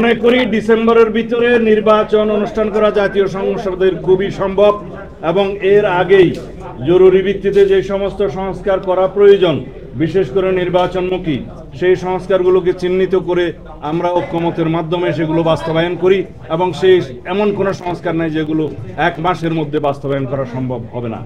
মনে করি ডিসেম্বরের ভিতরে নির্বাচন অনুষ্ঠান করা জাতীয় সংসদের খুবই সম্ভব এবং এর আগেই জরুরি ভিত্তিতে যে সমস্ত সংস্কার করা প্রয়োজন, বিশেষ করে নির্বাচনমুখী সেই সংস্কারগুলোকে চিহ্নিত করে আমরা ঐক্যমতের মাধ্যমে সেগুলো বাস্তবায়ন করি এবং সেই এমন কোনো সংস্কার নাই যেগুলো এক মাসের মধ্যে বাস্তবায়ন করা সম্ভব হবে না।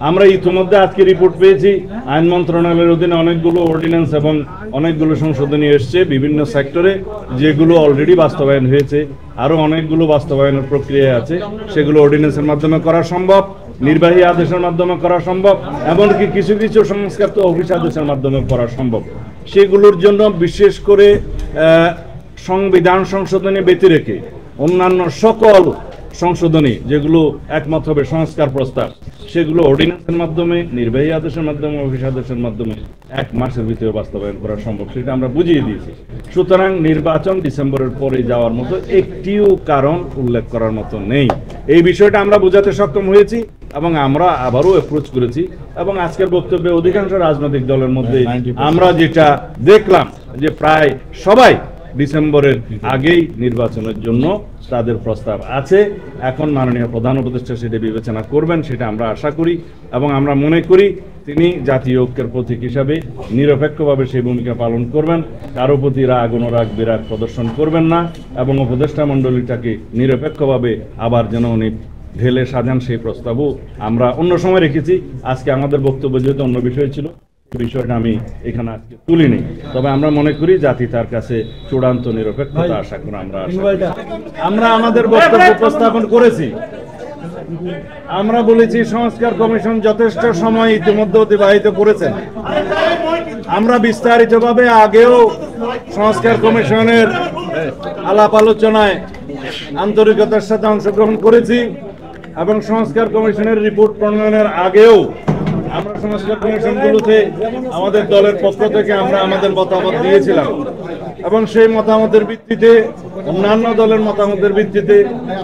আমরা ইতিমধ্যে আজকে রিপোর্ট পেয়েছি আইন মন্ত্রণালয়ের অধীনে অনেকগুলো অর্ডিন্যান্স এবং অনেকগুলো সংশোধনী এসছে বিভিন্ন সেক্টরে, যেগুলো অলরেডি বাস্তবায়ন হয়েছে। আরও অনেকগুলো বাস্তবায়নের প্রক্রিয়া আছে, সেগুলো অর্ডিন্যান্সের মাধ্যমে করা সম্ভব, নির্বাহী আদেশের মাধ্যমে করা সম্ভব, এমনকি কিছু কিছু সংস্কার তো অফিস আদেশের মাধ্যমে করা সম্ভব। সেগুলোর জন্য বিশেষ করে সংবিধান সংশোধনী ব্যতি রেখে অন্যান্য সকল সংশোধনী যেগুলো একমত হবে সংস্কার প্রস্তাব, সেগুলো অর্ডিন্যান্সের মাধ্যমে, নির্বাহী আদেশের মাধ্যমে, অফিস আদেশের মাধ্যমে এক মাসের ভিতরে বাস্তবায়ন করা সম্ভব, সেটা আমরা বুঝিয়ে দিয়েছি। সুতরাং নির্বাচন ডিসেম্বরের পরে যাওয়ার মতো একটিও কারণ উল্লেখ করার মতো নেই। এই বিষয়টা আমরা বোঝাতে সক্ষম হয়েছি এবং আমরা আবারও অ্যাপ্রোচ করেছি এবং আজকের বক্তব্যে অধিকাংশ রাজনৈতিক দলের মধ্যে আমরা যেটা দেখলাম যে প্রায় সবাই ডিসেম্বরের আগেই নির্বাচনের জন্য তাদের প্রস্তাব আছে। এখন মাননীয় প্রধান উপদেষ্টা সেটা বিবেচনা করবেন, সেটা আমরা আশা করি এবং আমরা মনে করি তিনি জাতীয় ঐক্যের প্রতীক হিসাবে নিরপেক্ষভাবে সেই ভূমিকা পালন করবেন, কারো প্রতি রাগ অনুরাগ বিরাগ প্রদর্শন করবেন না এবং উপদেষ্টা মণ্ডলীটাকে নিরপেক্ষভাবে আবার যেন উনি ঢেলে সাজান সেই প্রস্তাবও আমরা অন্য সময় রেখেছি। আজকে আমাদের বক্তব্য যেহেতু অন্য বিষয় ছিল, বিষয়টা আমি এখানে আজকে তুলিনি, তবে আমরা মনে করি জাতি তার কাছে চূড়ান্ত নিরপেক্ষতা আশা করি। আমরা আমাদের বক্তব্য উপস্থাপন করেছি। আমরা বলেছি সংস্কার কমিশন যথেষ্ট সময় ইতিমধ্যে অতিবাহিত করেছেন। আমরা বিস্তারিতভাবে আগেও সংস্কার কমিশনের আলাপ আলোচনায় আন্তরিকতার সাথে অংশগ্রহণ করেছি এবং সংস্কার কমিশনের রিপোর্ট প্রণয়নের আগেও আমরা সংস্কার কমিশনগুলোতে আমাদের দলের পক্ষ থেকে আমরা আমাদের মতামত দিয়েছিলাম এবং সেই মতামতের ভিত্তিতে অন্যান্য দলের মতামতের ভিত্তিতে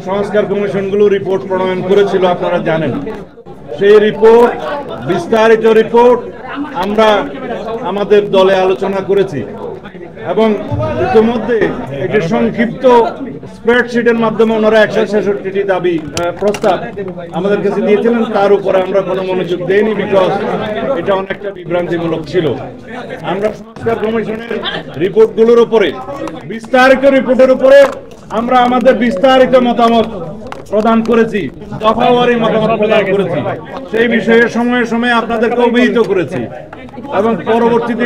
সংস্কার কমিশনগুলো রিপোর্ট প্রণয়ন করেছিল, আপনারা জানেন। সেই রিপোর্ট, বিস্তারিত রিপোর্ট আমরা আমাদের দলে আলোচনা করেছি এবং ইতিমধ্যে একটি সংক্ষিপ্ত স্প্রেডশিটের মাধ্যমে ওনারা 166টি দাবি প্রস্তাব আমাদের কাছে দিয়েছিলেন। তার উপরে আমরা কোনো মনোযোগ দেইনি, বিকজ এটা অনেকটা বিভ্রান্তিমূলক ছিল। আমরা সংস্কার কমিশনের রিপোর্টগুলোর উপরে, বিস্তারিত রিপোর্টের উপরে আমরা আমাদের বিস্তারিত মতামত প্রদান করেছি, দফাওয়ারি মতামত প্রদান করেছি, সেই বিষয়ে সময়ে সময়ে আপনাদেরকে অবহিত করেছি এবং পরবর্তীতে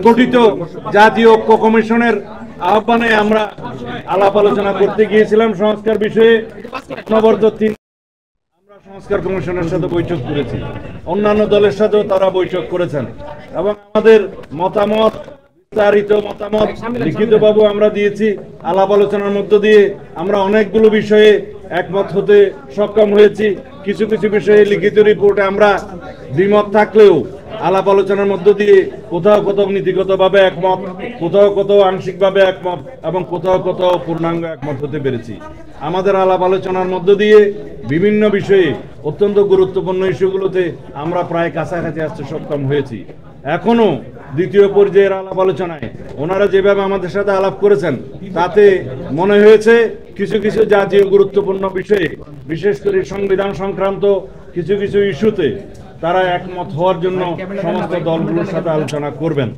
গঠিত জাতীয় ঐক্য কমিশনের আহ্বানে আমরা আলাপ আলোচনা করতে গিয়েছিলাম সংস্কার বিষয়ে। অনবরত আমরা সংস্কার কমিশনের সাথে বৈঠক করেছি, অন্যান্য দলের সাথেও তারা বৈঠক করেছেন এবং আমাদের মতামত, বিস্তারিত মতামত লিখিতভাবে আমরা দিয়েছি। আলাপ আলোচনার মধ্য দিয়ে আমরা অনেকগুলো বিষয়ে একমত হতে সক্ষম হয়েছি। কিছু কিছু বিষয়ে লিখিত রিপোর্টে আমরা দ্বিমত থাকলেও আলাপ আলোচনার মধ্য দিয়ে কোথাও কোথাও নীতিগতভাবে একমত, কোথাও কোথাও আংশিকভাবে একমত এবং কোথাও কোথাও পূর্ণাঙ্গ একমত হতে পেরেছি। আমাদের আলাপ আলোচনার মধ্য দিয়ে বিভিন্ন বিষয়ে অত্যন্ত গুরুত্বপূর্ণ ইস্যুগুলোতে আমরা প্রায় কাছাকাছি আসতে সক্ষম হয়েছি। এখনো দ্বিতীয় পর্যায়ের আলাপ আলোচনায় ওনারা যেভাবে আমাদের সাথে আলাপ করেছেন, তাতে মনে হয়েছে কিছু কিছু জাতীয় গুরুত্বপূর্ণ বিষয়ে, বিশেষ করে সংবিধান সংক্রান্ত কিছু কিছু ইস্যুতে তারা একমত হওয়ার জন্য সমস্ত দলগুলোর সাথে আলোচনা করবেন।